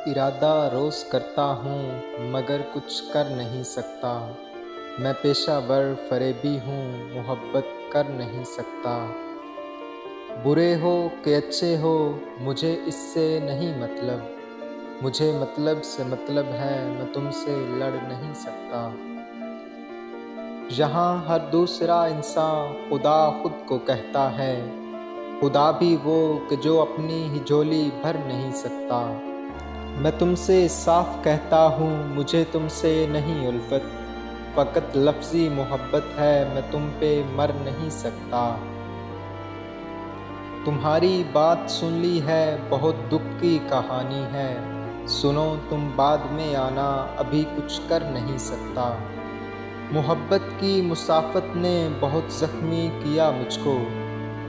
इरादा रोज़ करता हूँ मगर कुछ कर नहीं सकता। मैं पेशावर फरेबी हूँ, मोहब्बत कर नहीं सकता। बुरे हो कि अच्छे हो मुझे इससे नहीं मतलब, मुझे मतलब से मतलब है, मैं तुमसे लड़ नहीं सकता। यहाँ हर दूसरा इंसान खुदा खुद को कहता है, खुदा भी वो कि जो अपनी ही झोली भर नहीं सकता। मैं तुमसे साफ कहता हूँ मुझे तुमसे नहीं उल्फत, फ़कत लफ्ज़ी मोहब्बत है, मैं तुम पे मर नहीं सकता। तुम्हारी बात सुन ली है, बहुत दुख की कहानी है, सुनो तुम बाद में आना, अभी कुछ कर नहीं सकता। मोहब्बत की मुसाफत ने बहुत ज़ख्मी किया मुझको,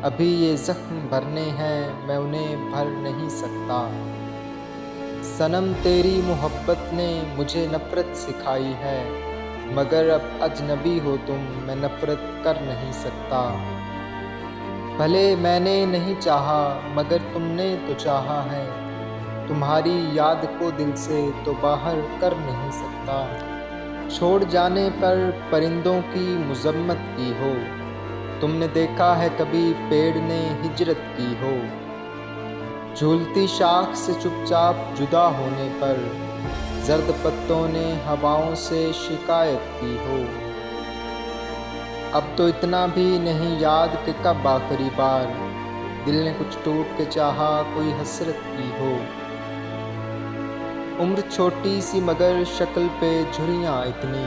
अभी ये ज़ख्म भरने हैं, मैं उन्हें भर नहीं सकता। सनम तेरी मोहब्बत ने मुझे नफ़रत सिखाई है, मगर अब अजनबी हो तुम, मैं नफ़रत कर नहीं सकता। भले मैंने नहीं चाहा मगर तुमने तो चाहा है, तुम्हारी याद को दिल से तो बाहर कर नहीं सकता। छोड़ जाने पर परिंदों की मुज़म्मत की हो, तुमने देखा है कभी पेड़ ने हिजरत की हो। झूलती शाख से चुपचाप जुदा होने पर जर्द पत्तों ने हवाओं से शिकायत की हो। अब तो इतना भी नहीं याद कि कब आखिरी बार दिल ने कुछ टूट के चाहा, कोई हसरत की हो। उम्र छोटी सी मगर शक्ल पे झुर्रियाँ इतनी,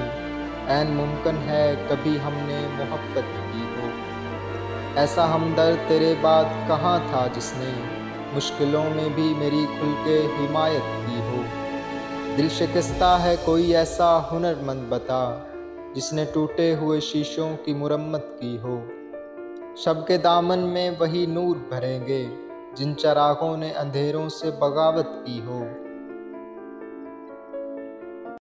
ऐन मुमकिन है कभी हमने मोहब्बत की हो। ऐसा हमदर्द तेरे बाद कहाँ था जिसने मुश्किलों में भी मेरी खुल के हिमायत की हो। दिल शिकस्ता है कोई ऐसा हुनरमंद बता, जिसने टूटे हुए शीशों की मुरम्मत की हो। शब के दामन में वही नूर भरेंगे जिन चरागों ने अंधेरों से बगावत की हो।